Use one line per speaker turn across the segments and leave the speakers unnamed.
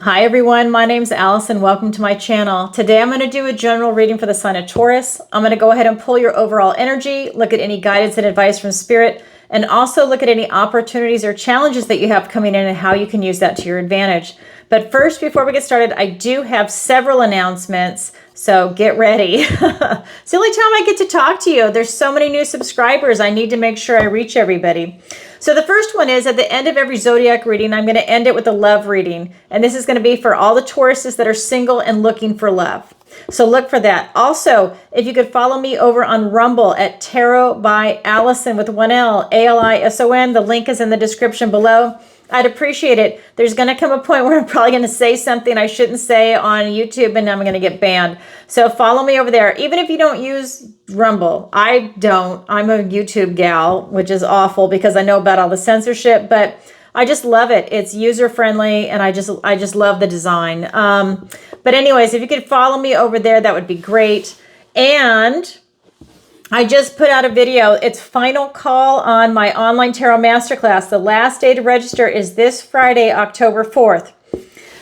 Hi everyone, my name's Allison. Welcome to my channel. Today I'm going to do a general reading for the sign of Taurus. I'm going to go ahead and pull your overall energy, look at any guidance and advice from Spirit, and also look at any opportunities or challenges that you have coming in and how you can use that to your advantage. But first, before we get started, I do have several announcements, so get ready. It's the only time I get to talk to you. There's so many new subscribers. I need to make sure I reach everybody. So the first one is at the end of every zodiac reading, I'm going to end it with a love reading. And this is going to be for all the Tauruses that are single and looking for love. So look for that. Also, if you could follow me over on Rumble at Tarot by Allison with 1L, Alison. The link is in the description below. I'd appreciate it. There's going to come a point where I'm probably going to say something I shouldn't say on YouTube and I'm going to get banned. So follow me over there. Even if you don't use Rumble, I don't. I'm a YouTube gal, which is awful because I know about all the censorship, but I just love it. It's user friendly and I just love the design. But anyways, if you could follow me over there, that would be great. And I just put out a video. It's final call on my online tarot masterclass. The last day to register is this Friday, October 4th.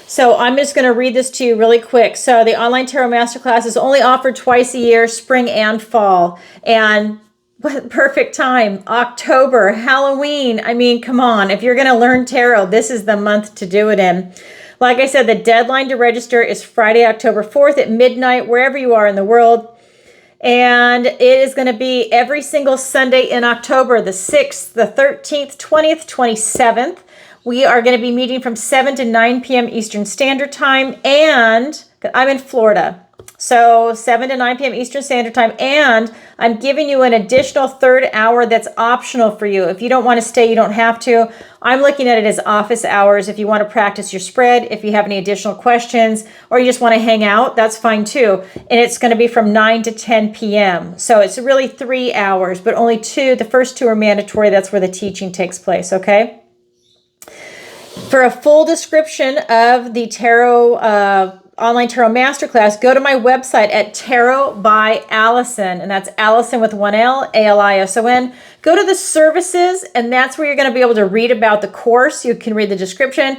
So I'm just going to read this to you really quick. So the online tarot masterclass is only offered twice a year, spring and fall. And what perfect time, October, Halloween. I mean, come on. If you're going to learn tarot, this is the month to do it in. Like I said, the deadline to register is Friday, October 4th at midnight, wherever you are in the world. And it is going to be every single Sunday in October, the 6th, the 13th, 20th, 27th. We are going to be meeting from 7 to 9 p.m. Eastern Standard Time. And I'm in Florida. So 7 to 9 p.m. Eastern Standard Time. And I'm giving you an additional third hour that's optional for you. If you don't want to stay, you don't have to. I'm looking at it as office hours. If you want to practice your spread, if you have any additional questions, or you just want to hang out, that's fine too. And it's going to be from 9 to 10 p.m. So it's really 3 hours, but only two. The first two are mandatory. That's where the teaching takes place, okay? For a full description of the tarot online tarot masterclass, go to my website at Tarot by Allison, and that's Allison with 1L, Alison. Go to the services, and that's where you're going to be able to read about the course. You can read the description.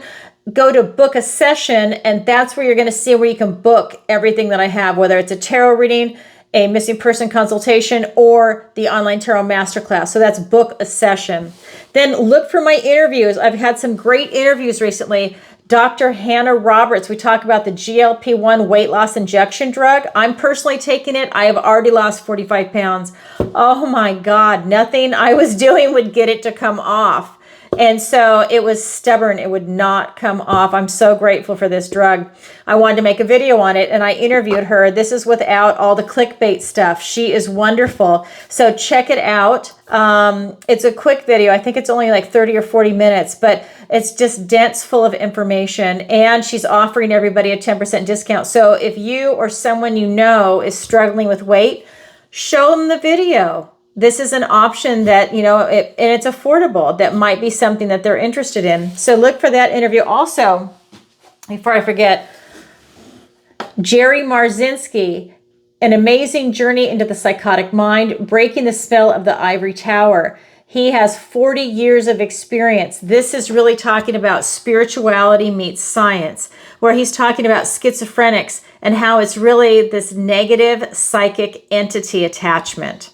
Go to book a session, and that's where you're going to see where you can book everything that I have, whether it's a tarot reading, a missing person consultation, or the online tarot masterclass. So that's book a session. Then look for my interviews. I've had some great interviews recently. Dr. Hannah Roberts, we talk about the GLP-1 weight loss injection drug. I'm personally taking it. I have already lost 45 pounds. Oh my God, nothing I was doing would get it to come off. And so it was stubborn. It would not come off. I'm so grateful for this drug. I wanted to make a video on it and I interviewed her. This is without all the clickbait stuff. She is wonderful. So check it out. It's a quick video. I think it's only like 30 or 40 minutes, but it's just dense full of information. And she's offering everybody a 10% discount. So if you or someone you know is struggling with weight, show them the video. This is an option that, you know, and it's affordable. That might be something that they're interested in. So look for that interview. Also, before I forget, Jerry Marzinski, An Amazing Journey into the Psychotic Mind, Breaking the Spell of the Ivory Tower. He has 40 years of experience. This is really talking about spirituality meets science, where he's talking about schizophrenics and how it's really this negative psychic entity attachment.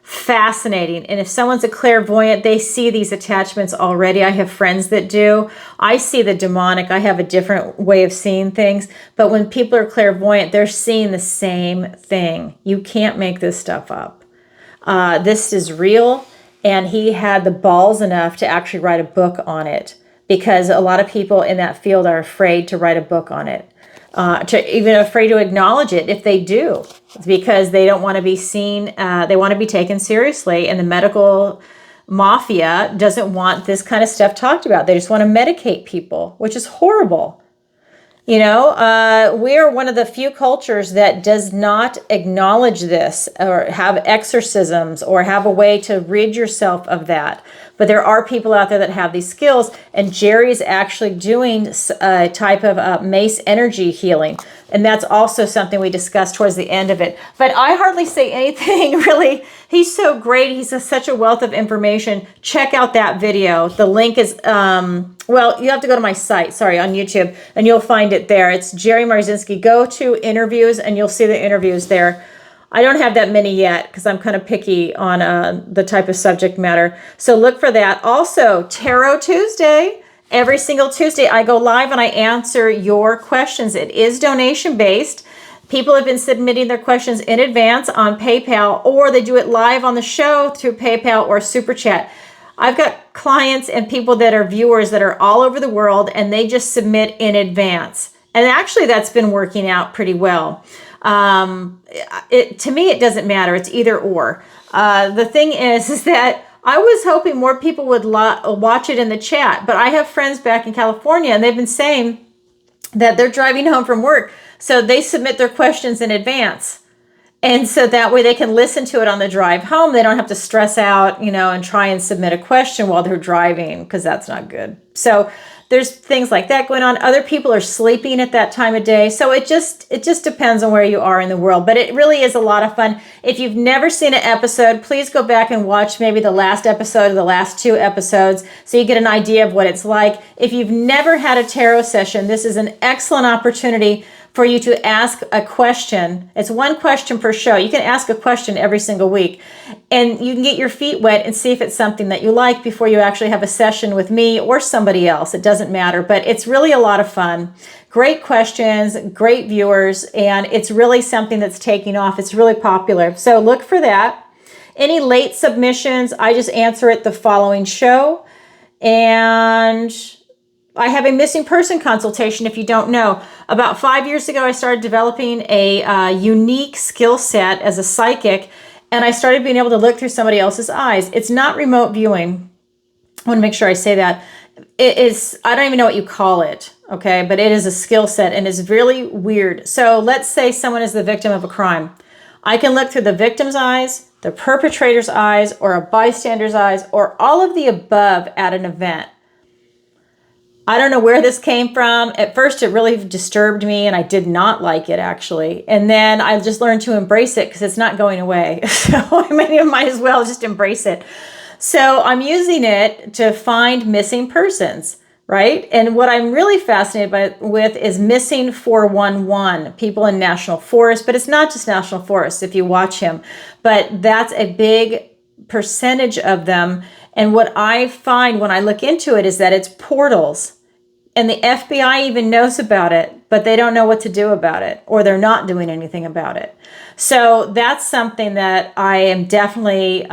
Fascinating. And if someone's a clairvoyant, they see these attachments already. I have friends that do. I see the demonic. I have a different way of seeing things. But when people are clairvoyant, they're seeing the same thing. You can't make this stuff up. This is real. And he had the balls enough to actually write a book on it, because a lot of people in that field are afraid to write a book on it. Even afraid to acknowledge it if they do, because they don't want to be seen, they want to be taken seriously, and the medical mafia doesn't want this kind of stuff talked about. They just want to medicate people, which is horrible. You know, we are one of the few cultures that does not acknowledge this or have exorcisms or have a way to rid yourself of that. but there are people out there that have these skills, and Jerry is actually doing a type of mace energy healing, and that's also something we discussed towards the end of it. But I hardly say anything really. He's so great. He's such a wealth of information. Check out that video. The link is, well, you have to go to my site, sorry, on YouTube, and you'll find it there. It's Jerry Marzinski. Go to interviews, and you'll see the interviews there. I don't have that many yet because I'm kind of picky on the type of subject matter. So look for that. Also, Tarot Tuesday. Every single Tuesday, I go live and I answer your questions. It is donation-based. People have been submitting their questions in advance on PayPal, or they do it live on the show through PayPal or Super Chat. I've got clients and people that are viewers that are all over the world, and they just submit in advance. And actually, that's been working out pretty well. To me, it doesn't matter. It's either or. The thing is that I was hoping more people would watch it in the chat, but I have friends back in California, and they've been saying that they're driving home from work, so they submit their questions in advance. And so that way they can listen to it on the drive home. They don't have to stress out, and try and submit a question while they're driving, because that's not good. So there's things like that going on. Other people are sleeping at that time of day. So it just depends on where you are in the world. But it really is a lot of fun. If you've never seen an episode, please go back and watch maybe the last episode or the last 2 episodes so you get an idea of what it's like. If you've never had a tarot session, this is an excellent opportunity for you to ask a question. It's 1 question per show. You can ask a question every single week, and you can get your feet wet and see if it's something that you like before you actually have a session with me or somebody else. It doesn't matter, but it's really a lot of fun. Great questions, great viewers, and it's really something that's taking off. It's really popular. So look for that. Any late submissions, I just answer it the following show. And I have a missing person consultation if you don't know. About 5 years ago, I started developing a unique skill set as a psychic, and I started being able to look through somebody else's eyes. It's not remote viewing. I want to make sure I say that. It is, I don't even know what you call it, okay? But it is a skill set, and it's really weird. So let's say someone is the victim of a crime. I can look through the victim's eyes, the perpetrator's eyes, or a bystander's eyes, or all of the above at an event. I don't know where this came from. At first, it really disturbed me, and I did not like it, actually. And then I just learned to embrace it because it's not going away. So I might as well just embrace it. So I'm using it to find missing persons, right? And what I'm really fascinated with is missing 411, people in national forests. But it's not just national forests if you watch him. But that's a big percentage of them. And what I find when I look into it is that it's portals. And the FBI even knows about it, but they don't know what to do about it, or they're not doing anything about it. So that's something that I am definitely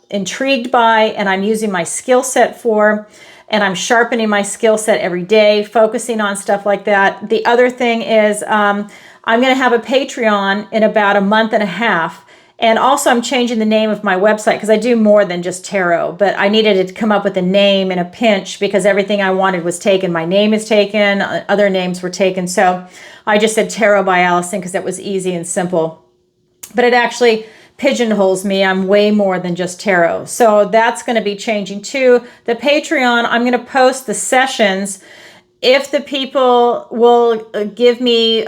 intrigued by, and I'm using my skill set for, and I'm sharpening my skill set every day, focusing on stuff like that. The other thing is I'm going to have a Patreon in about a month and a half. And also I'm changing the name of my website because I do more than just tarot, but I needed to come up with a name in a pinch because everything I wanted was taken. My name is taken, other names were taken. So I just said Tarot by Allison because that was easy and simple. But it actually pigeonholes me. I'm way more than just tarot. So that's going to be changing too. The Patreon, I'm going to post the sessions. If the people will give me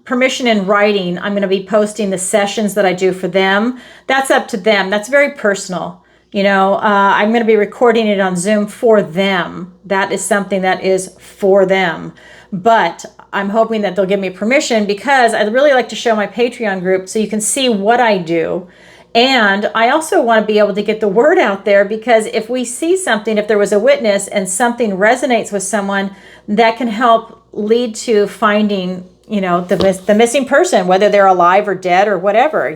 permission in writing, I'm going to be posting the sessions that I do for them. That's up to them. That's very personal. I'm going to be recording it on Zoom for them. That is something that is for them. But I'm hoping that they'll give me permission because I'd really like to show my Patreon group so you can see what I do. And I also want to be able to get the word out there because if we see something, if there was a witness and something resonates with someone, that can help lead to finding the missing person, whether they're alive or dead or whatever,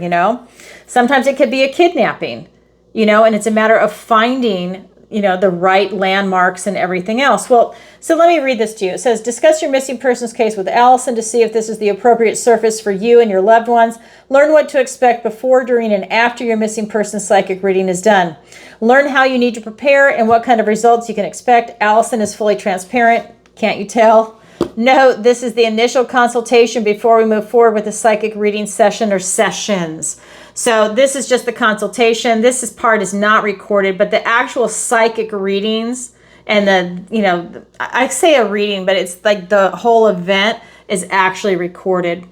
Sometimes it could be a kidnapping, and it's a matter of finding, the right landmarks and everything else. Well, so let me read this to you. It says, discuss your missing persons case with Allison to see if this is the appropriate surface for you and your loved ones. Learn what to expect before, during, and after your missing person psychic reading is done. Learn how you need to prepare and what kind of results you can expect. Allison is fully transparent. Can't you tell? Note, this is the initial consultation before we move forward with the psychic reading session or sessions. So this is just the consultation. Part is not recorded, but the actual psychic readings and I say a reading, but it's like the whole event is actually recorded.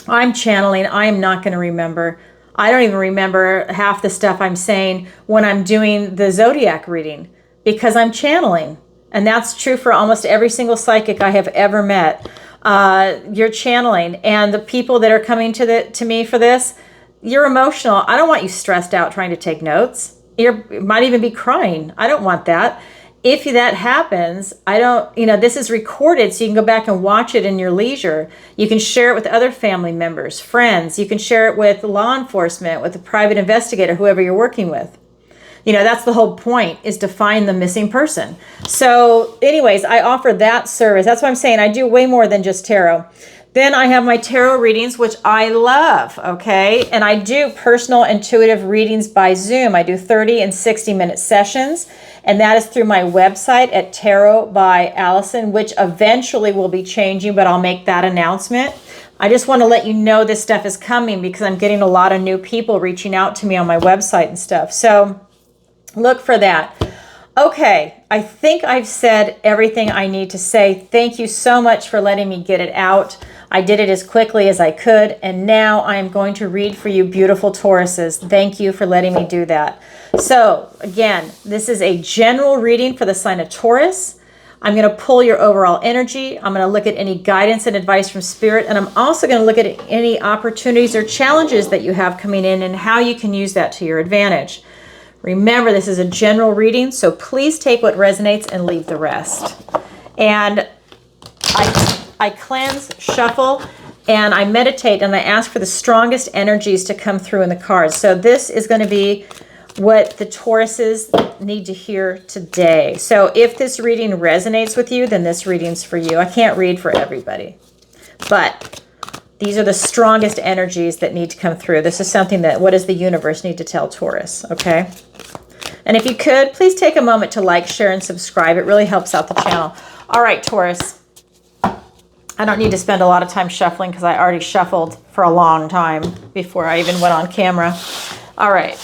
I'm channeling. I am not going to remember. I don't even remember half the stuff I'm saying when I'm doing the zodiac reading because I'm channeling. And that's true for almost every single psychic I have ever met. You're channeling. And the people that are coming to me for this, you're emotional. I don't want you stressed out trying to take notes. You might even be crying. I don't want that. If that happens, this is recorded so you can go back and watch it in your leisure. You can share it with other family members, friends. You can share it with law enforcement, with a private investigator, whoever you're working with. That's the whole point, is to find the missing person. So anyways, I offer that service. That's what I'm saying. I do way more than just tarot. Then I have my tarot readings, which I love, okay? And I do personal intuitive readings by Zoom. I do 30 and 60-minute sessions, and that is through my website at Tarot by Allison, which eventually will be changing, but I'll make that announcement. I just want to let you know this stuff is coming because I'm getting a lot of new people reaching out to me on my website and stuff. So look for that. Okay, I think I've said everything I need to say. Thank you so much for letting me get it out. I did it as quickly as I could, and now I am going to read for you, beautiful Tauruses. Thank you for letting me do that. So, again, this is a general reading for the sign of Taurus. I'm going to pull your overall energy. I'm going to look at any guidance and advice from Spirit, and I'm also going to look at any opportunities or challenges that you have coming in and how you can use that to your advantage. Remember, this is a general reading, so please take what resonates and leave the rest. And I cleanse, shuffle, and I meditate, and I ask for the strongest energies to come through in the cards. So this is going to be what the Tauruses need to hear today. So if this reading resonates with you, then this reading's for you. I can't read for everybody, but these are the strongest energies that need to come through. This is something that, what does the universe need to tell Taurus, okay? And if you could, please take a moment to like, share, and subscribe. It really helps out the channel. All right, Taurus. I don't need to spend a lot of time shuffling because I already shuffled for a long time before I even went on camera. All right.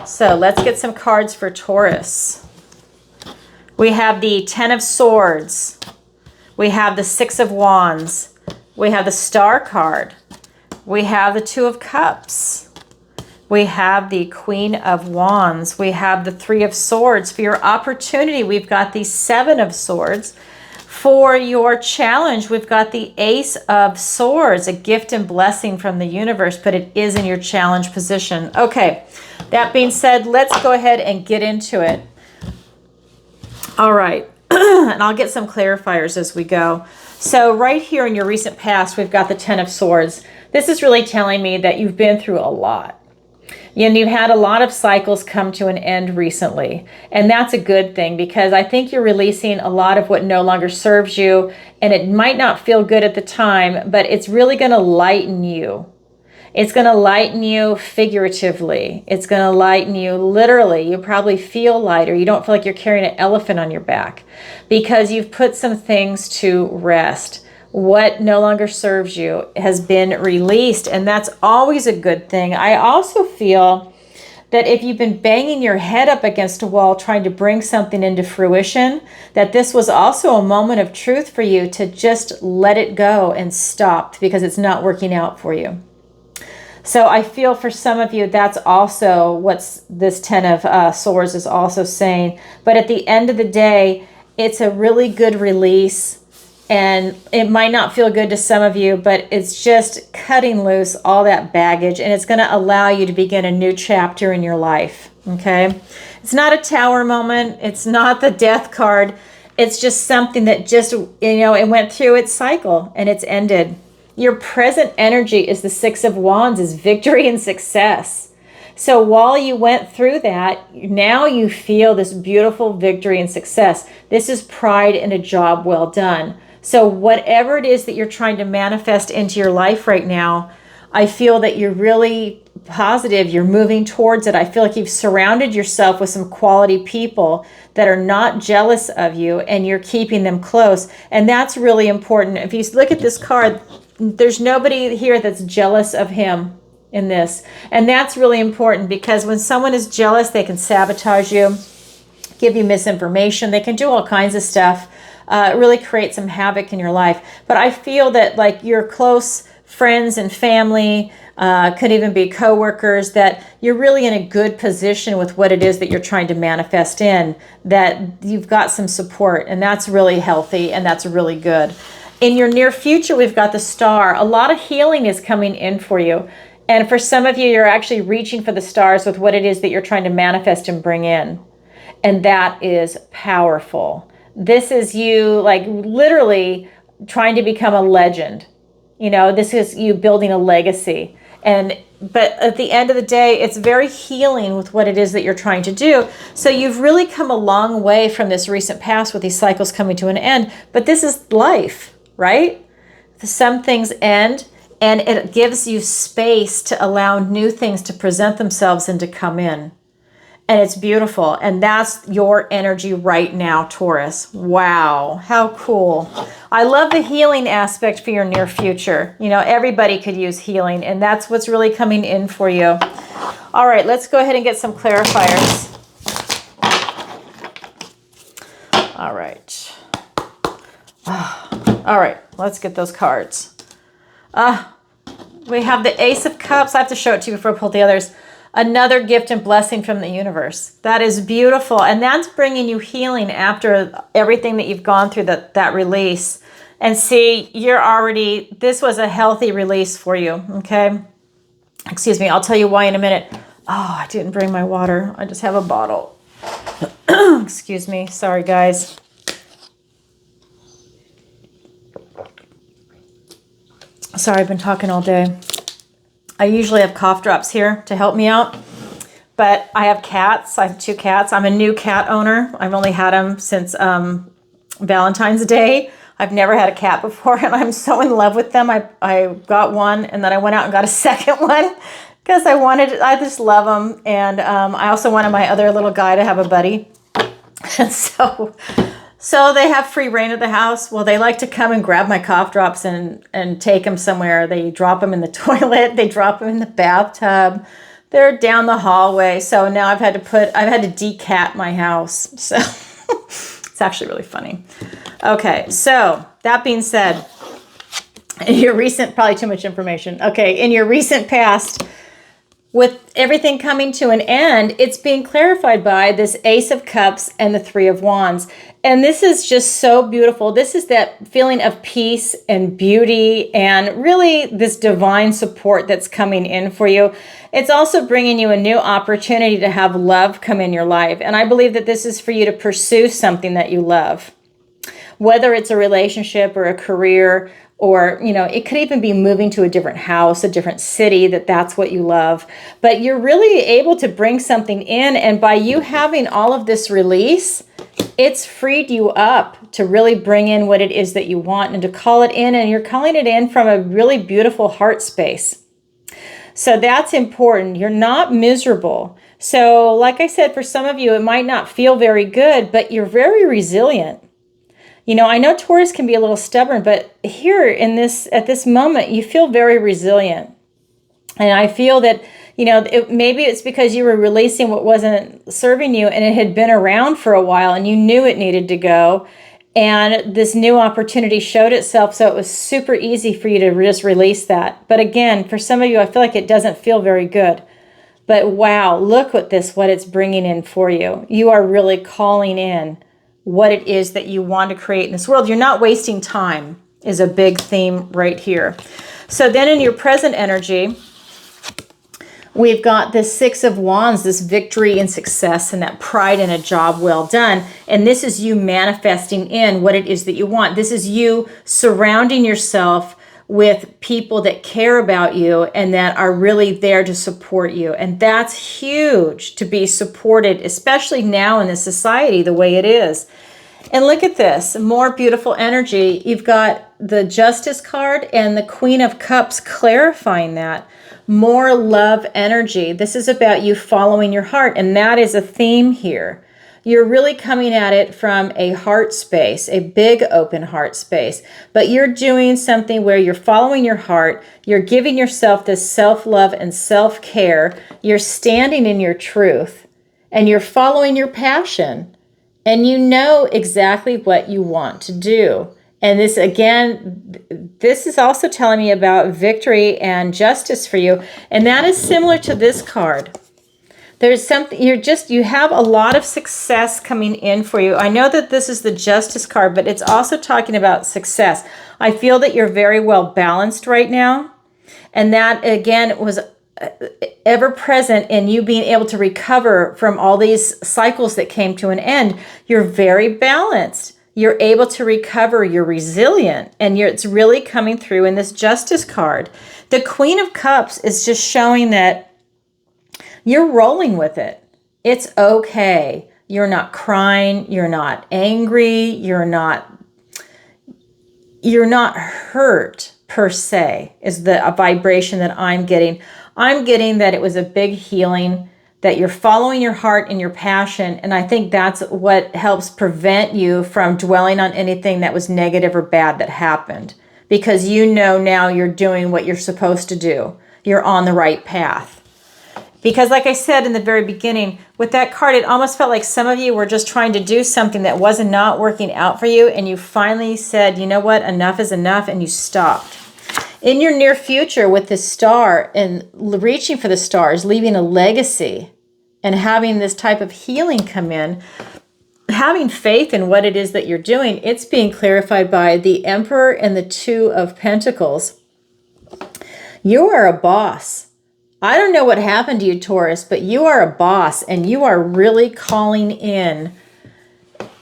So let's get some cards for Taurus. We have the Ten of Swords. We have the Six of Wands. We have the Star card. We have the Two of Cups. We have the Queen of Wands. We have the Three of Swords. For your opportunity, we've got the Seven of Swords. For your challenge, we've got the Ace of Swords, a gift and blessing from the universe, but it is in your challenge position. Okay, that being said, let's go ahead and get into it. All right, and I'll get some clarifiers as we go. So right here in your recent past, we've got the Ten of Swords. This is really telling me that you've been through a lot. And you've had a lot of cycles come to an end recently. And that's a good thing because I think you're releasing a lot of what no longer serves you. And it might not feel good at the time, but it's really going to lighten you. It's going to lighten you figuratively. It's going to lighten you literally. You probably feel lighter. You don't feel like you're carrying an elephant on your back because you've put some things to rest. What no longer serves you has been released, and that's always a good thing. I also feel that if you've been banging your head up against a wall trying to bring something into fruition, that this was also a moment of truth for you to just let it go and stop because it's not working out for you. So I feel for some of you, that's also what this Ten of Swords is also saying. But at the end of the day, it's a really good release. And it might not feel good to some of you, but it's just cutting loose all that baggage, and it's going to allow you to begin a new chapter in your life, okay? It's not a Tower moment. It's not the Death card. It's just something that just, it went through its cycle, and it's ended. Your present energy is the Six of Wands, is victory and success. So while you went through that, now you feel this beautiful victory and success. This is pride in a job well done. So whatever it is that you're trying to manifest into your life right now, I feel that you're really positive. You're moving towards it. I feel like you've surrounded yourself with some quality people that are not jealous of you, and you're keeping them close. And that's really important. If you look at this card, there's nobody here that's jealous of him. in this. And that's really important, because when someone is jealous, they can sabotage you, give you misinformation. They can do all kinds of stuff, really create some havoc in your life. But I feel that like your close friends and family, could even be coworkers, that you're really in a good position with what it is that you're trying to manifest in, that you've got some support, and that's really healthy and that's really good. In your near future, we've got the star. A lot of healing is coming in for you. And for some of you, you're actually reaching for the stars with what it is that you're trying to manifest and bring in. And that is powerful. This is you like literally trying to become a legend. You know, this is you building a legacy. But at the end of the day, it's very healing with what it is that you're trying to do. So you've really come a long way from this recent past with these cycles coming to an end. But this is life, right? Some things end, and it gives you space to allow new things to present themselves and to come in. And it's beautiful. And that's your energy right now, Taurus. Wow, how cool. I love the healing aspect for your near future. You know, everybody could use healing, and that's what's really coming in for you. All right, let's go ahead and get some clarifiers. All right. All right, let's get those cards. We have the Ace of Cups. I have to show it to you before I pull the others. Another gift and blessing from the universe. That is beautiful. And that's bringing you healing after everything that you've gone through, that release. And see, this was a healthy release for you, okay? Excuse me, I'll tell you why in a minute. Oh, I didn't bring my water. I just have a bottle. Excuse me, sorry guys. Sorry, I've been talking all day. I usually have cough drops here to help me out, but I have cats. I have 2 cats. I'm a new cat owner. I've only had them since Valentine's Day. I've never had a cat before, and I'm so in love with them. I got one, and then I went out and got a second one because I just love them. And I also wanted my other little guy to have a buddy. And so they have free reign of the house. Well, they like to come and grab my cough drops and take them somewhere. They drop them in the toilet. They drop them in the bathtub. They're down the hallway. So now I've had to decat my house. So it's actually really funny. Okay, so that being said, probably too much information. Okay, in your recent past, with everything coming to an end, it's being clarified by this Ace of Cups and the 3 of Wands. And this is just so beautiful. This is that feeling of peace and beauty and really this divine support that's coming in for you. It's also bringing you a new opportunity to have love come in your life. And I believe that this is for you to pursue something that you love. Whether it's a relationship or a career, or, you know, it could even be moving to a different house, a different city, that's what you love. But you're really able to bring something in. And by you having all of this release, it's freed you up to really bring in what it is that you want and to call it in. And you're calling it in from a really beautiful heart space. So that's important. You're not miserable. So like I said, for some of you, it might not feel very good, but you're very resilient. You know, I know Taurus can be a little stubborn, but here at this moment, you feel very resilient. And I feel that, you know, maybe it's because you were releasing what wasn't serving you and it had been around for a while and you knew it needed to go. And this new opportunity showed itself. So it was super easy for you to just release that. But again, for some of you, I feel like it doesn't feel very good. But wow, look what it's bringing in for you. You are really calling in what it is that you want to create in this world. You're not wasting time is a big theme right here. So then in your present energy, we've got this 6 of Wands, this victory and success and that pride in a job well done. And this is you manifesting in what it is that you want. This is you surrounding yourself with people that care about you and that are really there to support you. And that's huge, to be supported, especially now in this society the way it is. And look at this, more beautiful energy. You've got the Justice card and the Queen of Cups clarifying that. More love energy. This is about you following your heart, and that is a theme here. You're really coming at it from a heart space, a big open heart space. But you're doing something where you're following your heart. You're giving yourself this self-love and self-care. You're standing in your truth and you're following your passion. And you know exactly what you want to do. And this, again, this is also telling me about victory and justice for you. And that is similar to this card. There's something, you have a lot of success coming in for you. I know that this is the Justice card, but it's also talking about success. I feel that you're very well balanced right now. And that, again, was ever present in you being able to recover from all these cycles that came to an end. You're very balanced. You're able to recover. You're resilient. And it's really coming through in this Justice card. The Queen of Cups is just showing that you're rolling with it. It's okay. You're not crying. You're not angry. You're not hurt per se, is the vibration that I'm getting. I'm getting that it was a big healing, that you're following your heart and your passion. And I think that's what helps prevent you from dwelling on anything that was negative or bad that happened. Because you know now you're doing what you're supposed to do. You're on the right path. Because like I said in the very beginning, with that card, it almost felt like some of you were just trying to do something that wasn't not working out for you. And you finally said, you know what, enough is enough. And you stopped. In your near future with the star and reaching for the stars, leaving a legacy and having this type of healing come in, having faith in what it is that you're doing, it's being clarified by the Emperor and the Two of Pentacles. You are a boss. I don't know what happened to you, Taurus, but you are a boss and you are really calling in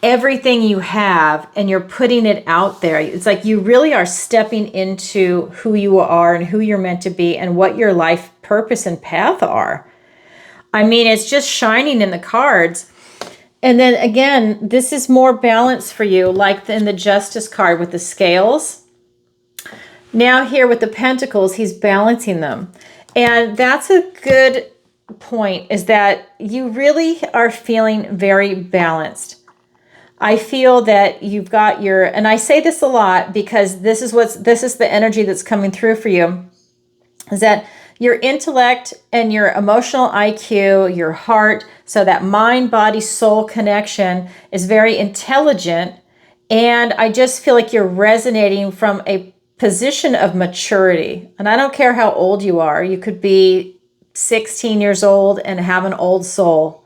everything you have and you're putting it out there. It's like you really are stepping into who you are and who you're meant to be and what your life purpose and path are. I mean, it's just shining in the cards. And then again, this is more balance for you, like in the Justice card with the scales. Now here with the Pentacles, he's balancing them. And that's a good point, is that you really are feeling very balanced. I feel that you've got your, and I say this a lot because this is the energy that's coming through for you, is that your intellect and your emotional IQ, your heart, so that mind, body, soul connection is very intelligent. And I just feel like you're resonating from a position of maturity. And I don't care how old you are. You could be 16 years old and have an old soul,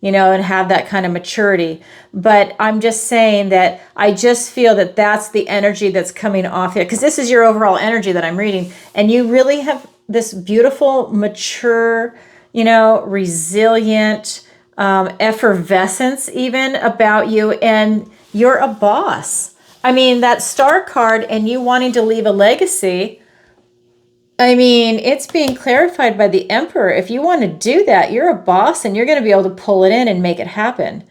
you know, and have that kind of maturity. But I'm just saying that I just feel that that's the energy that's coming off here, because this is your overall energy that I'm reading. And you really have this beautiful, mature, you know, resilient, effervescence even about you. And you're a boss. I mean, that Star card and you wanting to leave a legacy, I mean, it's being clarified by the Emperor. If you want to do that, you're a boss and you're going to be able to pull it in and make it happen.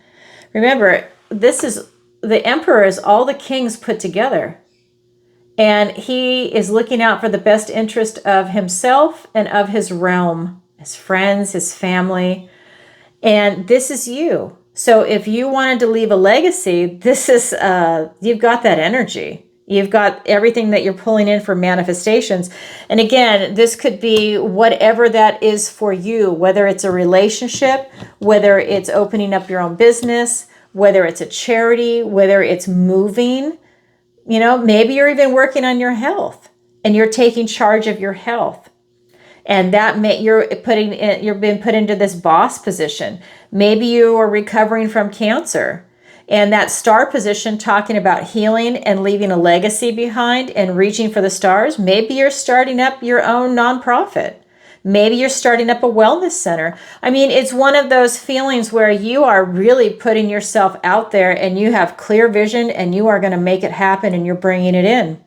Remember, the Emperor is all the kings put together. And he is looking out for the best interest of himself and of his realm, his friends, his family. And this is you. So if you wanted to leave a legacy, this is, you've got that energy. You've got everything that you're pulling in for manifestations. And again, this could be whatever that is for you, whether it's a relationship, whether it's opening up your own business, whether it's a charity, whether it's moving, you know, maybe you're even working on your health and you're taking charge of your health. And that you're being put into this boss position. Maybe you are recovering from cancer. And that star position, talking about healing and leaving a legacy behind and reaching for the stars. Maybe you're starting up your own nonprofit. Maybe you're starting up a wellness center. I mean, it's one of those feelings where you are really putting yourself out there and you have clear vision and you are going to make it happen and you're bringing it in.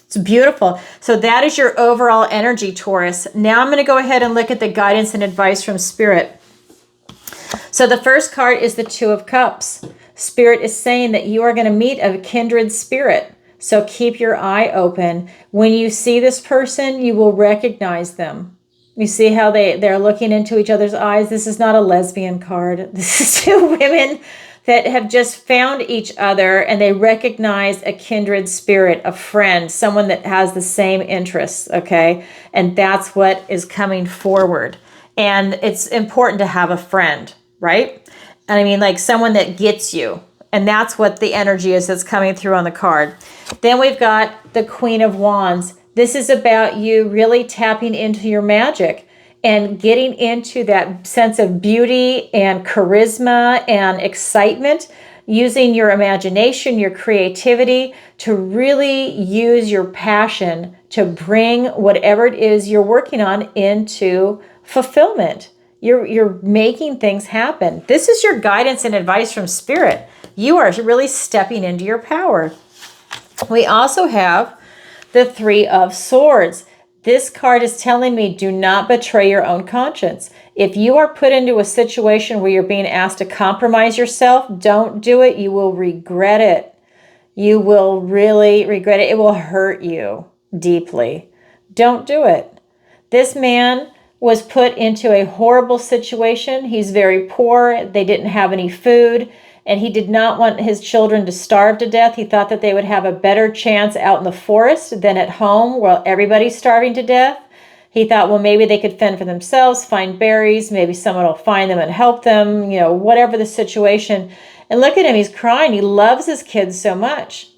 It's beautiful. So that is your overall energy, Taurus. Now I'm going to go ahead and look at the guidance and advice from Spirit. So the first card is the Two of Cups. Spirit is saying that you are going to meet a kindred spirit. So keep your eye open. When you see this person, you will recognize them. You see how they're looking into each other's eyes? This is not a lesbian card. This is two women that have just found each other and they recognize a kindred spirit, a friend, someone that has the same interests, okay? And that's what is coming forward. And it's important to have a friend, right? And I mean, like someone that gets you. And that's what the energy is that's coming through on the card. Then we've got the Queen of Wands. This is about you really tapping into your magic and getting into that sense of beauty and charisma and excitement, using your imagination, your creativity to really use your passion to bring whatever it is you're working on into fulfillment. You're making things happen. This is your guidance and advice from Spirit. You are really stepping into your power. We also have the Three of Swords. This card is telling me, do not betray your own conscience. If you are put into a situation where you're being asked to compromise yourself, don't do it. You will regret it. You will really regret it. It will hurt you deeply. Don't do it. This man was put into a horrible situation. He's very poor. They didn't have any food. And he did not want his children to starve to death. He thought that they would have a better chance out in the forest than at home while everybody's starving to death. He thought, well, maybe they could fend for themselves, find berries, maybe someone will find them and help them, you know, whatever the situation. And look at him, he's crying. He loves his kids so much.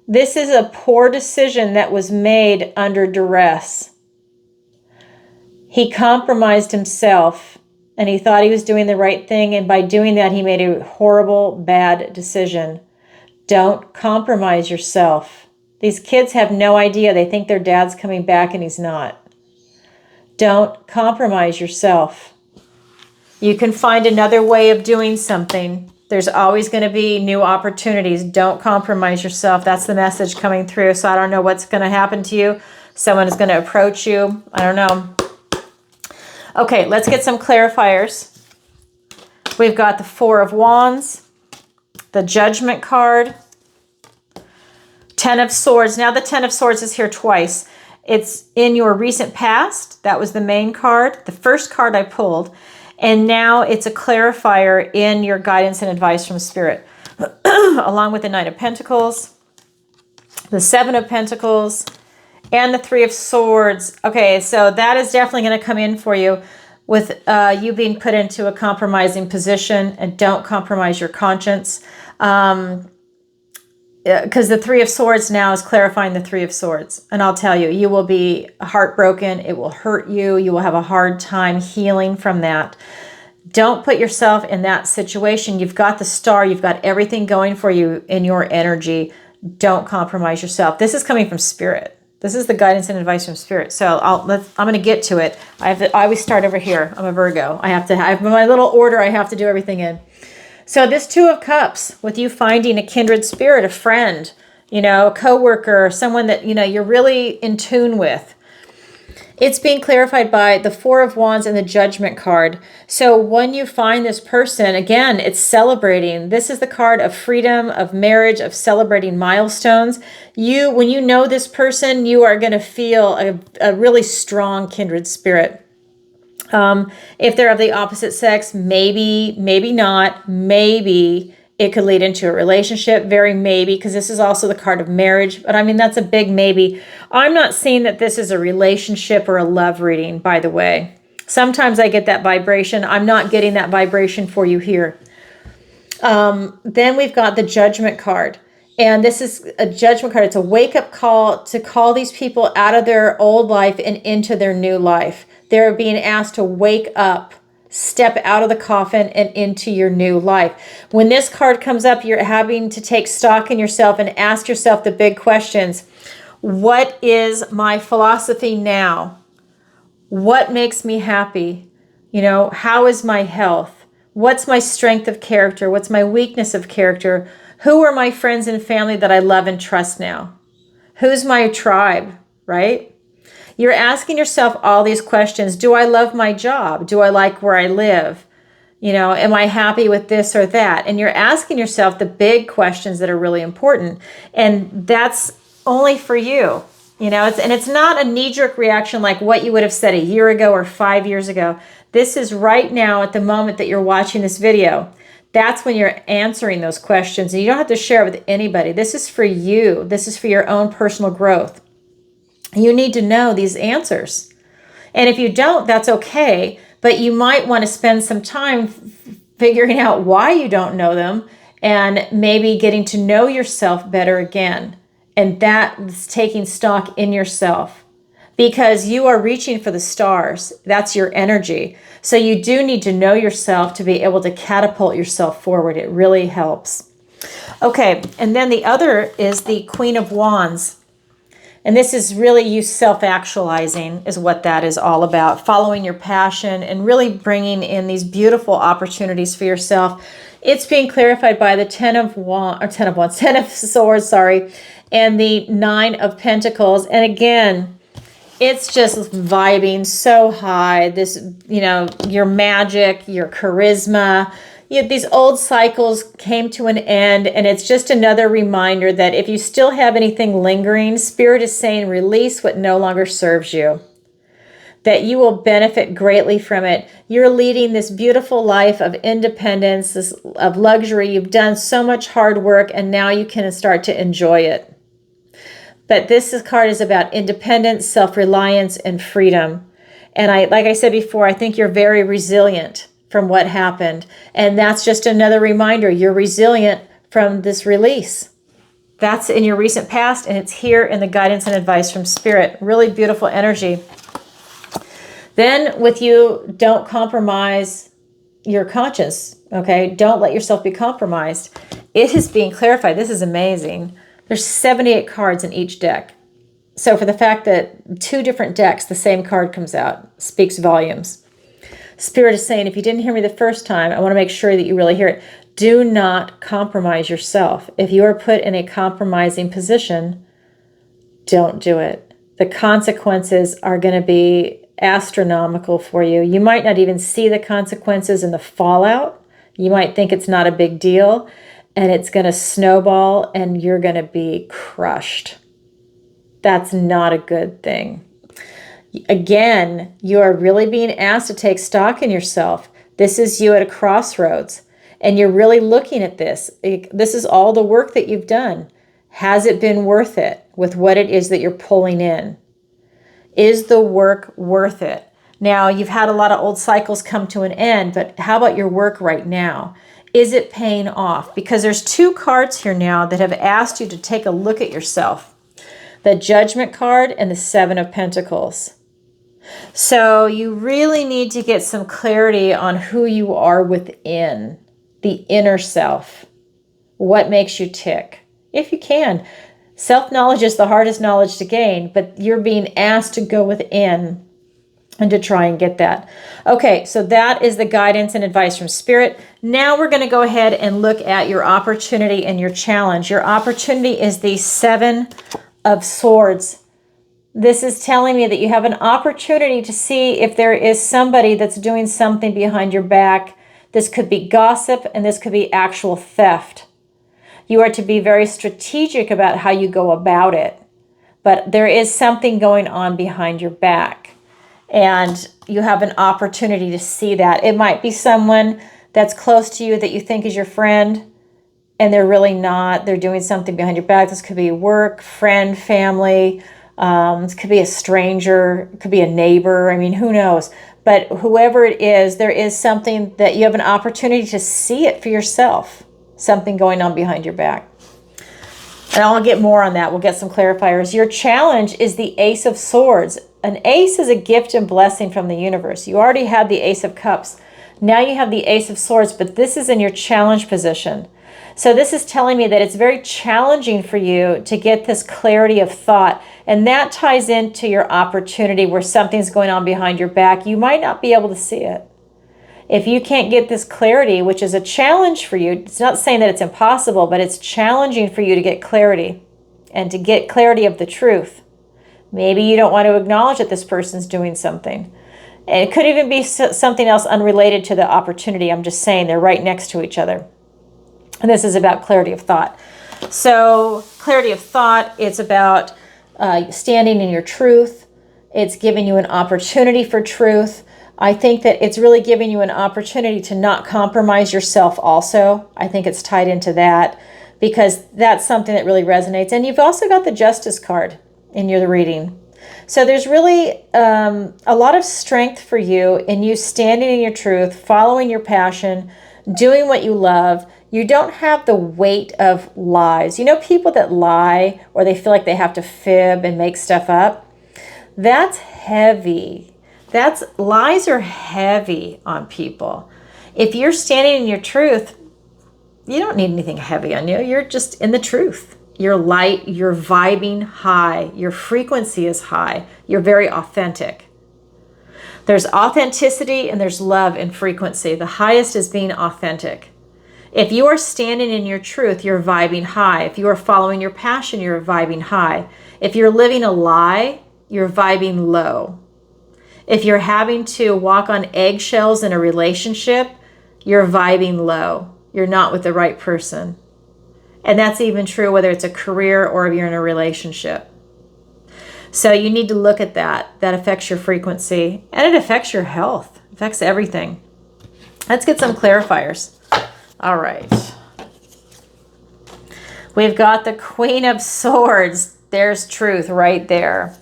This is a poor decision that was made under duress. He compromised himself. And he thought he was doing the right thing. And by doing that, he made a horrible, bad decision. Don't compromise yourself. These kids have no idea. They think their dad's coming back and he's not. Don't compromise yourself. You can find another way of doing something. There's always going to be new opportunities. Don't compromise yourself. That's the message coming through. So I don't know what's going to happen to you. Someone is going to approach you. I don't know. Okay, let's get some clarifiers. We've got the Four of Wands, the Judgment card, Ten of Swords. Now the Ten of Swords is here twice. It's in your recent past. That was the main card, the first card I pulled. And now it's a clarifier in your guidance and advice from Spirit, along with the Knight of Pentacles, the Seven of Pentacles, and the Three of Swords. Okay, so that is definitely going to come in for you with you being put into a compromising position, and don't compromise your conscience. Because the Three of Swords now is clarifying the Three of Swords. And I'll tell you, you will be heartbroken. It will hurt you. You will have a hard time healing from that. Don't put yourself in that situation. You've got the star. You've got everything going for you in your energy. Don't compromise yourself. This is coming from Spirit. This is the guidance and advice from Spirit. So I'm going to get to it. I always start over here. I'm a Virgo. I have my little order I have to do everything in. So this Two of Cups, with you finding a kindred spirit, a friend, you know, a coworker, someone that, you know, you're really in tune with. It's being clarified by the Four of Wands and the Judgment card. So when you find this person, again, it's celebrating. This is the card of freedom, of marriage, of celebrating milestones. When you know this person, you are going to feel a really strong kindred spirit. If they're of the opposite sex, maybe not, maybe it could lead into a relationship, very maybe, because this is also the card of marriage. But I mean, that's a big maybe. I'm not seeing that this is a relationship or a love reading, by the way. Sometimes I get that vibration. I'm not getting that vibration for you here. Then we've got the Judgment card. And this is a Judgment card. It's a wake-up call to call these people out of their old life and into their new life. They're being asked to wake up, step out of the coffin and into your new life. When this card comes up, you're having to take stock in yourself and ask yourself the big questions. What is my philosophy now? What makes me happy? You know, how is my health? What's my strength of character? What's my weakness of character? Who are my friends and family that I love and trust now? Who's my tribe, right? You're asking yourself all these questions. Do I love my job? Do I like where I live? You know, am I happy with this or that? And you're asking yourself the big questions that are really important. And that's only for you. And it's not a knee-jerk reaction like what you would have said a year ago or 5 years ago. This is right now at the moment that you're watching this video. That's when you're answering those questions, and you don't have to share it with anybody. This is for you. This is for your own personal growth. You need to know these answers. And if you don't, that's okay, but you might want to spend some time figuring out why you don't know them and maybe getting to know yourself better again. And that's taking stock in yourself, because you are reaching for the stars. That's your energy. So you do need to know yourself to be able to catapult yourself forward. It really helps. Okay, and then the other is the Queen of Wands. And this is really you self-actualizing is what that is all about. Following your passion and really bringing in these beautiful opportunities for yourself. It's being clarified by the Ten of Swords, and the Nine of Pentacles. And again, it's just vibing so high. This, your magic, your charisma. These old cycles came to an end, and it's just another reminder that if you still have anything lingering, Spirit is saying release what no longer serves you, that you will benefit greatly from it. You're leading this beautiful life of independence, of luxury. You've done so much hard work, and now you can start to enjoy it. But this card is about independence, self-reliance, and freedom. And like I said before, I think you're very resilient from what happened. And that's just another reminder. You're resilient from this release. That's in your recent past, and it's here in the guidance and advice from Spirit. Really beautiful energy. Then with you, don't compromise your conscience, okay? Don't let yourself be compromised. It is being clarified. This is amazing. There's 78 cards in each deck. So for the fact that 2 different decks, the same card comes out, speaks volumes. Spirit is saying, if you didn't hear me the first time, I want to make sure that you really hear it. Do not compromise yourself. If you are put in a compromising position, don't do it. The consequences are going to be astronomical for you. You might not even see the consequences and the fallout. You might think it's not a big deal, and it's going to snowball, and you're going to be crushed. That's not a good thing. Again, you are really being asked to take stock in yourself. This is you at a crossroads, and you're really looking at this. This is all the work that you've done. Has it been worth it with what it is that you're pulling in? Is the work worth it? Now, you've had a lot of old cycles come to an end, but how about your work right now? Is it paying off? Because there's 2 cards here now that have asked you to take a look at yourself. The Judgment card and the 7 of Pentacles. So you really need to get some clarity on who you are within, the inner self. What makes you tick? If you can. Self-knowledge is the hardest knowledge to gain, but you're being asked to go within and to try and get that. Okay, so that is the guidance and advice from Spirit. Now we're going to go ahead and look at your opportunity and your challenge. Your opportunity is the 7 of Swords. This is telling me that you have an opportunity to see if there is somebody that's doing something behind your back. This could be gossip, and this could be actual theft. You are to be very strategic about how you go about it. But there is something going on behind your back, and you have an opportunity to see that. It might be someone that's close to you that you think is your friend, and they're really not. They're doing something behind your back. This could be work, friend, family. It could be a stranger. It could be a neighbor. I mean, who knows? But whoever it is, there is something that you have an opportunity to see it for yourself. Something going on behind your back. And I'll get more on that. We'll get some clarifiers. Your challenge is the Ace of Swords. An ace is a gift and blessing from the universe. You already had the Ace of Cups. Now you have the Ace of Swords, but this is in your challenge position. So this is telling me that it's very challenging for you to get this clarity of thought. And that ties into your opportunity where something's going on behind your back. You might not be able to see it. If you can't get this clarity, which is a challenge for you, it's not saying that it's impossible, but it's challenging for you to get clarity and to get clarity of the truth. Maybe you don't want to acknowledge that this person's doing something. And it could even be something else unrelated to the opportunity. I'm just saying they're right next to each other. And this is about clarity of thought. So clarity of thought, it's about standing in your truth. It's giving you an opportunity for truth. I think that it's really giving you an opportunity to not compromise yourself also. I think it's tied into that because that's something that really resonates. And you've also got the Justice card in your reading. So there's really a lot of strength for you in you standing in your truth, following your passion, doing what you love. You don't have the weight of lies. You know, people that lie or they feel like they have to fib and make stuff up. That's heavy. Lies are heavy on people. If you're standing in your truth, you don't need anything heavy on you. You're just in the truth. You're light, you're vibing high, your frequency is high, you're very authentic. There's authenticity and there's love in frequency. The highest is being authentic. If you are standing in your truth, you're vibing high. If you are following your passion, you're vibing high. If you're living a lie, you're vibing low. If you're having to walk on eggshells in a relationship, you're vibing low. You're not with the right person. And that's even true whether it's a career or if you're in a relationship. So you need to look at that. That affects your frequency and it affects your health. It affects everything. Let's get some clarifiers. All right. We've got the Queen of Swords. There's truth right there.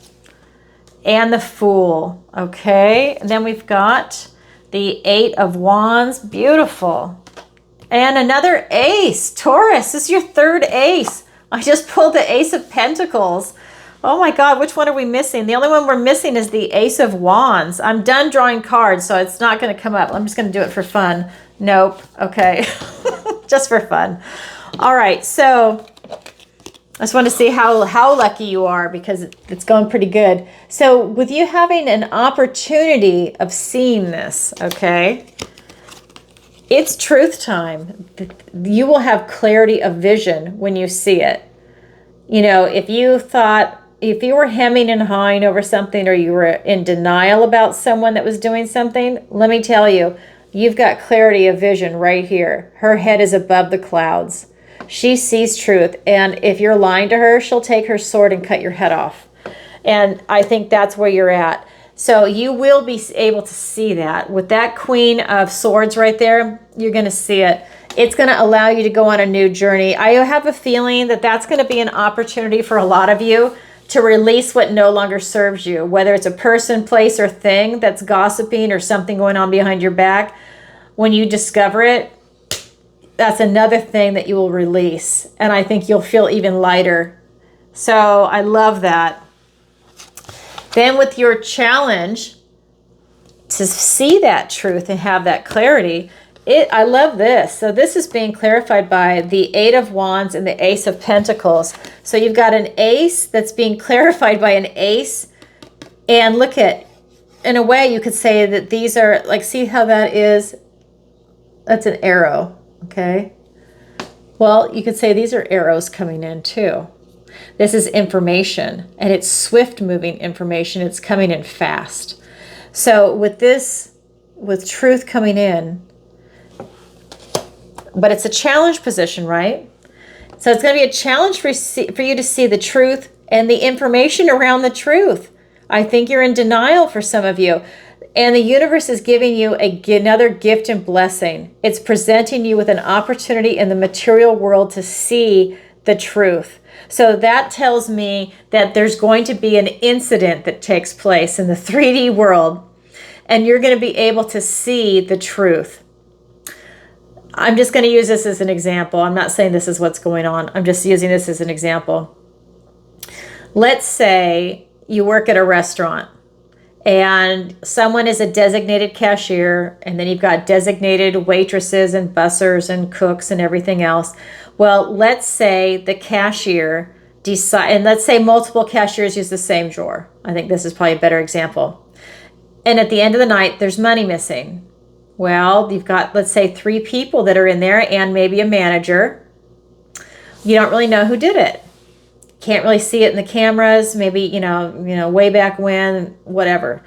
And the Fool. Okay. And then we've got the Eight of Wands. Beautiful. And another ace. Taurus, this is your third ace. I just pulled the Ace of Pentacles. Oh my God, which one are we missing? The only one we're missing is the Ace of Wands. I'm done drawing cards, so it's not going to come up. I'm just going to do it for fun. Nope. Okay. Just for fun. All right. So I just want to see how lucky you are because it's going pretty good. So with you having an opportunity of seeing this, okay, it's truth time. You will have clarity of vision when you see it. You know, if you were hemming and hawing over something or you were in denial about someone that was doing something, let me tell you, you've got clarity of vision right here. Her head is above the clouds. She sees truth. And if you're lying to her, she'll take her sword and cut your head off. And I think that's where you're at. So you will be able to see that. With that Queen of Swords right there, you're going to see it. It's going to allow you to go on a new journey. I have a feeling that that's going to be an opportunity for a lot of you to release what no longer serves you, whether it's a person, place, or thing that's gossiping or something going on behind your back. When you discover it, that's another thing that you will release. And I think you'll feel even lighter. So I love that. Then with your challenge to see that truth and have that clarity, I love this. So this is being clarified by the Eight of Wands and the Ace of Pentacles. So you've got an ace that's being clarified by an ace. And look at, in a way you could say that these are, like, see how that is? That's an arrow, okay? Well, you could say these are arrows coming in too. This is information, and it's swift moving information. It's coming in fast. So with this, with truth coming in, but it's a challenge position, right? So it's going to be a challenge for you to see the truth and the information around the truth. I think you're in denial for some of you. And the universe is giving you another gift and blessing. It's presenting you with an opportunity in the material world to see the truth. So that tells me that there's going to be an incident that takes place in the 3D world, and you're going to be able to see the truth. I'm just going to use this as an example. I'm not saying this is what's going on. I'm just using this as an example. Let's say you work at a restaurant and someone is a designated cashier, and then you've got designated waitresses and bussers and cooks and everything else. Well, let's say the cashier and let's say multiple cashiers use the same drawer. I think this is probably a better example. And at the end of the night, there's money missing. Well, you've got, let's say, 3 people that are in there and maybe a manager. You don't really know who did it. Can't really see it in the cameras, maybe, you know, way back when, whatever.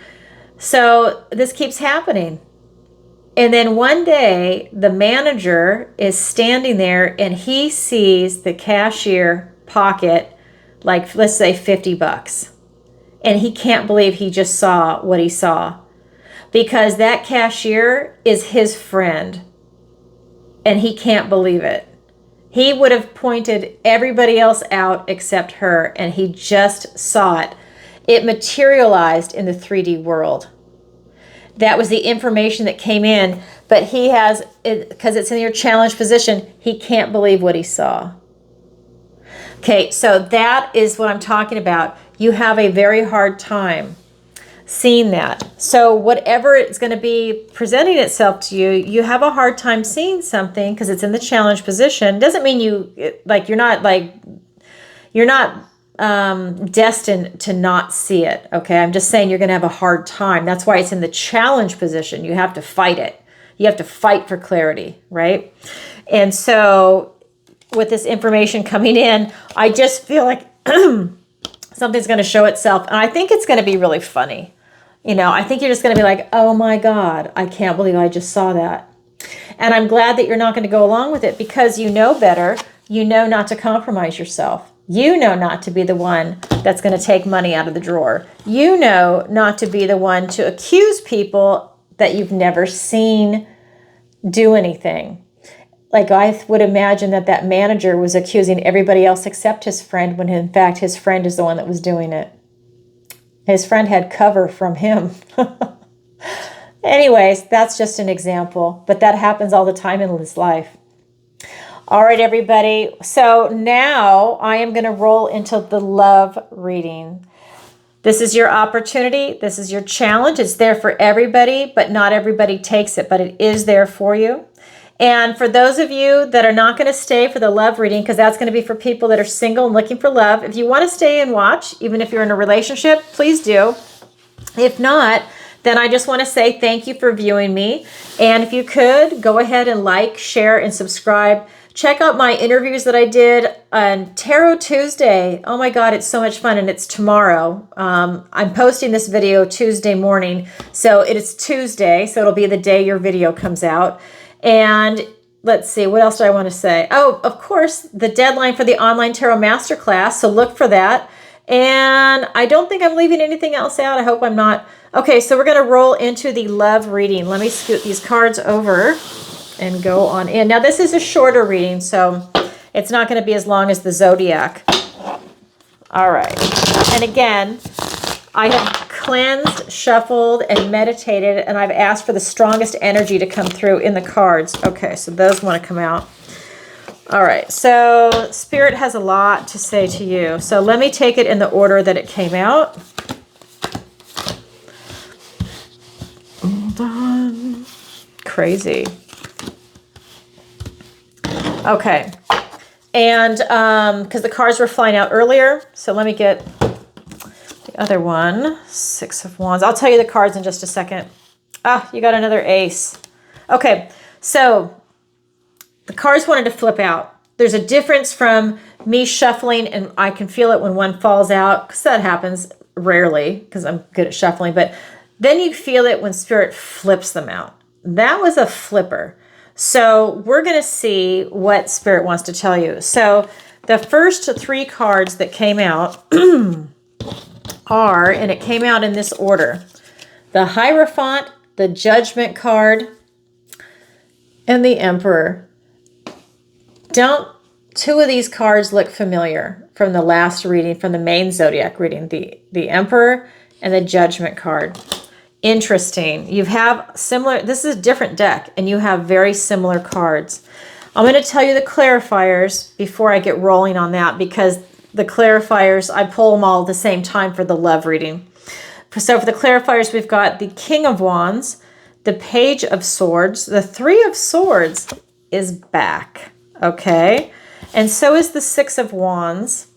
So this keeps happening. And then one day the manager is standing there and he sees the cashier pocket like let's say $50. And he can't believe he just saw what he saw, because that cashier is his friend and he can't believe it. He would have pointed everybody else out except her, and he just saw it. It materialized in the 3D world. That was the information that came in, but he has, because it's in your challenge position, he can't believe what he saw. Okay, so that is what I'm talking about. You have a very hard time seeing that. So whatever it's going to be presenting itself to you, you have a hard time seeing something because it's in the challenge position. Doesn't mean you're not destined to not see it. Okay, I'm just saying you're going to have a hard time. That's why it's in the challenge position. You have to fight it. You have to fight for clarity, right? And so with this information coming in, I just feel like something's going to show itself, and I think it's going to be really funny. You know, I think you're just going to be like, oh my God, I can't believe I just saw that. And I'm glad that you're not going to go along with it, because you know better. You know not to compromise yourself. You know not to be the one that's going to take money out of the drawer. You know not to be the one to accuse people that you've never seen do anything. Like, I would imagine that manager was accusing everybody else except his friend, when in fact his friend is the one that was doing it. His friend had cover from him. Anyways, that's just an example, but that happens all the time in this life. All right, everybody. So now I am going to roll into the love reading. This is your opportunity. This is your challenge. It's there for everybody, but not everybody takes it, but it is there for you. And for those of you that are not going to stay for the love reading, because that's going to be for people that are single and looking for love, if you want to stay and watch, even if you're in a relationship, please do. If not, then I just want to say thank you for viewing me. And if you could, go ahead and like, share, and subscribe. Check out my interviews that I did on Tarot Tuesday. Oh my God, it's so much fun, and it's tomorrow. I'm posting this video Tuesday morning, so it is Tuesday, so it'll be the day your video comes out. And let's see, what else do I want to say? Oh, of course, the deadline for the online tarot masterclass. So look for that. And I don't think I'm leaving anything else out. I hope I'm not. Okay, so we're going to roll into the love reading. Let me scoot these cards over and go on in. Now, this is a shorter reading, so it's not going to be as long as the zodiac. All right. And again, I have cleansed, shuffled, and meditated, and I've asked for the strongest energy to come through in the cards. Okay, so those want to come out. All right, so Spirit has a lot to say to you. So let me take it in the order that it came out. Hold on. Crazy. Okay. And because the cards were flying out earlier, so let me get the other one. 6 of Wands. I'll tell you the cards in just a second. Ah, you got another ace. Okay, so the cards wanted to flip out. There's a difference from me shuffling, and I can feel it when one falls out, because that happens rarely, because I'm good at shuffling, but then you feel it when Spirit flips them out. That was a flipper. So we're going to see what Spirit wants to tell you. So the first 3 cards that came out are, and it came out in this order, the Hierophant, the Judgment card, and the Emperor. Don't 2 of these cards look familiar from the last reading, from the main zodiac reading, the Emperor and the Judgment card. Interesting. You have similar, this is a different deck, and you have very similar cards. I'm going to tell you the clarifiers before I get rolling on that, because the clarifiers, I pull them all at the same time for the love reading. So for the clarifiers, we've got the King of Wands, the Page of Swords, the 3 of Swords is back, okay? And so is the 6 of Wands.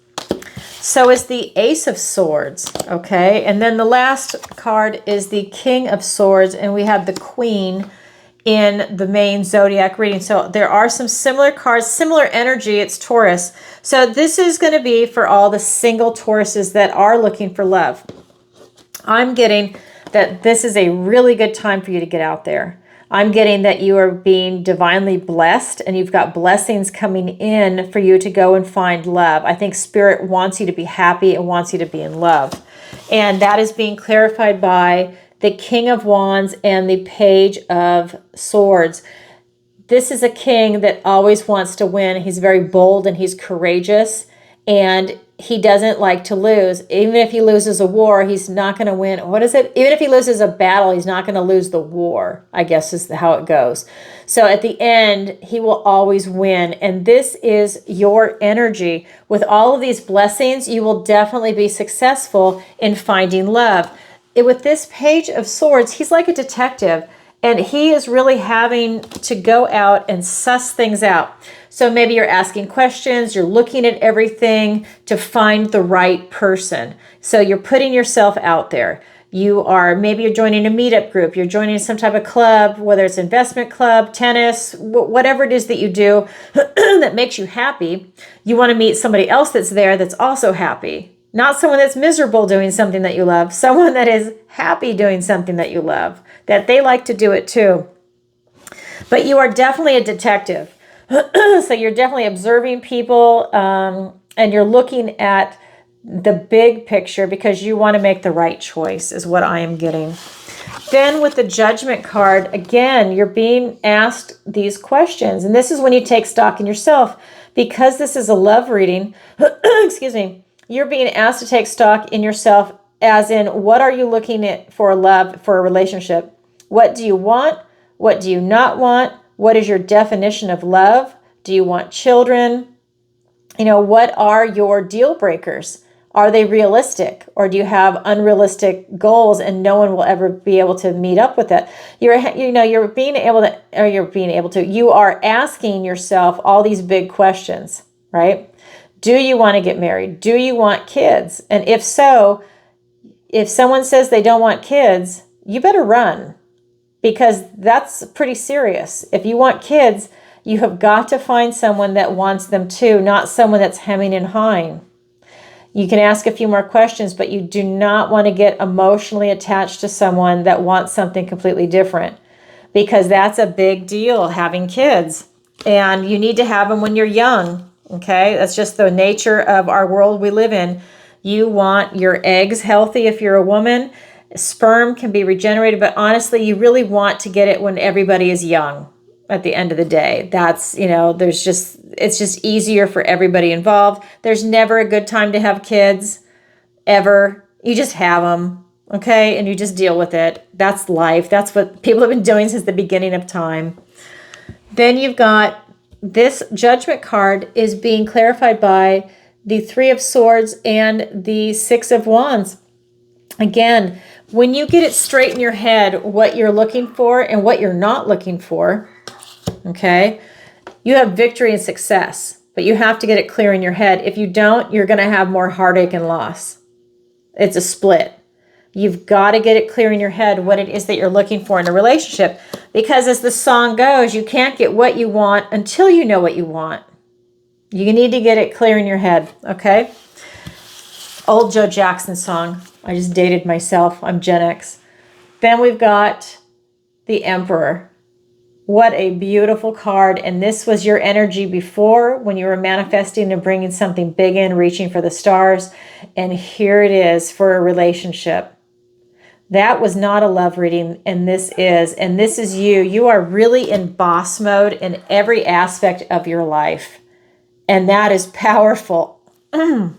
So is the Ace of Swords, okay? And then the last card is the King of Swords, and we have the Queen in the main zodiac reading. So there are some similar cards, similar energy. It's Taurus. So this is going to be for all the single Tauruses that are looking for love. I'm getting that this is a really good time for you to get out there. I'm getting that you are being divinely blessed and you've got blessings coming in for you to go and find love. I think Spirit wants you to be happy and wants you to be in love. And that is being clarified by the King of Wands and the Page of Swords. This is a king that always wants to win. He's very bold and he's courageous, and he doesn't like to lose. Even if he loses a war, he's not going to win. What is it? Even if he loses a battle, he's not going to lose the war, I guess is how it goes. So at the end, he will always win. And this is your energy. With all of these blessings, you will definitely be successful in finding love. With this Page of Swords, he's like a detective. And he is really having to go out and suss things out. So maybe you're asking questions, you're looking at everything to find the right person. So you're putting yourself out there. Maybe you're joining a meetup group, you're joining some type of club, whether it's investment club, tennis, whatever it is that you do that makes you happy. You want to meet somebody else that's there that's also happy. Not someone that's miserable doing something that you love, someone that is happy doing something that you love, that they like to do it too. But you are definitely a detective. So you're definitely observing people and you're looking at the big picture because you want to make the right choice is what I am getting. Then with the Judgment card, again, you're being asked these questions. And this is when you take stock in yourself. Because this is a love reading, excuse me, you're being asked to take stock in yourself, as in, what are you looking at for love, for a relationship? What do you want? What do you not want? What is your definition of love? Do you want children? What are your deal breakers? Are they realistic? Or do you have unrealistic goals and no one will ever be able to meet up with it? You are asking yourself all these big questions, right? Do you want to get married? Do you want kids? And if so, if someone says they don't want kids, you better run, because that's pretty serious. If you want kids, you have got to find someone that wants them too, not someone that's hemming and hawing. You can ask a few more questions, but you do not want to get emotionally attached to someone that wants something completely different, because that's a big deal, having kids. And you need to have them when you're young. Okay, that's just the nature of our world we live in. You want your eggs healthy if you're a woman. Sperm can be regenerated, but honestly, you really want to get it when everybody is young at the end of the day. That's, it's just easier for everybody involved. There's never a good time to have kids, ever. You just have them, okay? And you just deal with it. That's life. That's what people have been doing since the beginning of time. Then you've got this Judgment card is being clarified by the Three of Swords and the Six of Wands. Again, when you get it straight in your head what you're looking for and what you're not looking for, okay, you have victory and success, but you have to get it clear in your head. If you don't, you're going to have more heartache and loss. It's a split. You've got to get it clear in your head what it is that you're looking for in a relationship. Because as the song goes, you can't get what you want until you know what you want. You need to get it clear in your head, okay? Old Joe Jackson song. I just dated myself. I'm Gen X. Then we've got the Emperor. What a beautiful card. And this was your energy before when you were manifesting and bringing something big in, reaching for the stars. And here it is for a relationship. That was not a love reading, and this is you. You are really in boss mode in every aspect of your life, and that is powerful. Sorry,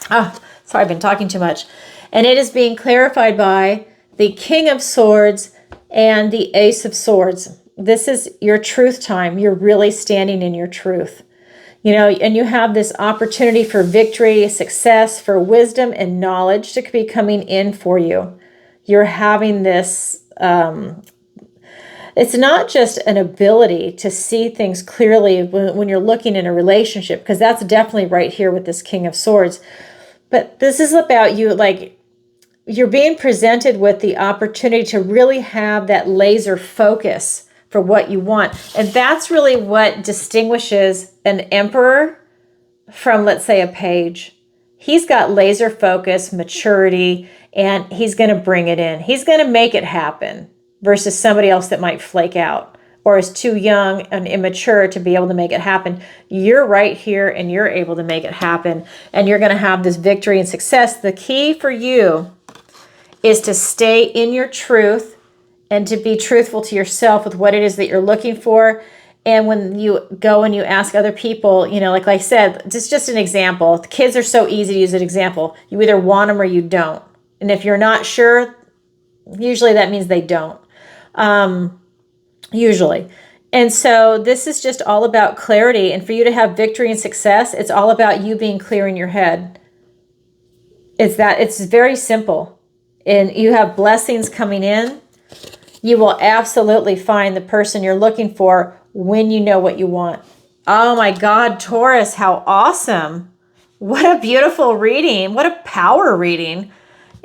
I've been talking too much. And it is being clarified by the King of Swords and the Ace of Swords. This is your truth time. You're really standing in your truth. And you have this opportunity for victory, success, for wisdom and knowledge to be coming in for you. You're having this, it's not just an ability to see things clearly when you're looking in a relationship, because that's definitely right here with this King of Swords. But this is about you, like, you're being presented with the opportunity to really have that laser focus for what you want. And that's really what distinguishes an emperor from, let's say, a page. He's got laser focus, maturity, and he's going to bring it in. He's going to make it happen. versus somebody else that might flake out or is too young and immature to be able to make it happen. You're right here and you're able to make it happen. And you're going to have this victory and success. The key for you is to stay in your truth and to be truthful to yourself with what it is that you're looking for. And when you go and you ask other people, you know, like I said, just an example. The kids are so easy to use an example. You either want them or you don't. And if you're not sure, usually that means they don't. Usually. And so this is just all about clarity. And for you to have victory and success, it's all about you being clear in your head. It's very simple. And you have blessings coming in. You will absolutely find the person you're looking for when you know what you want. Oh my God, Taurus, how awesome. What a beautiful reading. What a power reading.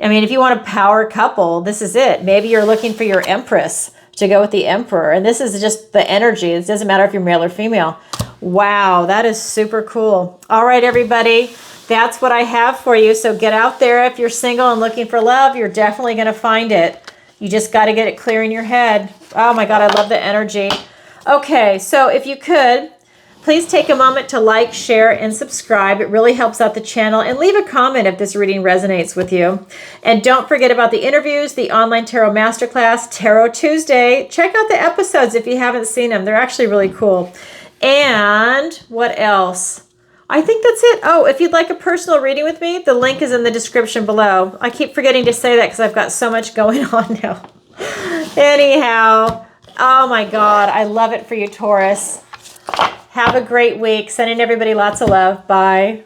I mean, if you want a power couple, this is it. Maybe you're looking for your Empress to go with the Emperor. And this is just the energy. It doesn't matter if you're male or female. Wow, that is super cool. All right, everybody. That's what I have for you. So get out there. If you're single and looking for love, you're definitely going to find it. You just got to get it clear in your head. Oh my God, I love the energy. Okay, so if you could, please take a moment to like, share, and subscribe. It really helps out the channel. And leave a comment if this reading resonates with you. And don't forget about the interviews, the online tarot masterclass, Tarot Tuesday. Check out the episodes if you haven't seen them. They're actually really cool. And what else? I think that's it. Oh, if you'd like a personal reading with me, the link is in the description below. I keep forgetting to say that because I've got so much going on now. Anyhow, oh my God, I love it for you, Taurus. Have a great week. Sending everybody lots of love. Bye.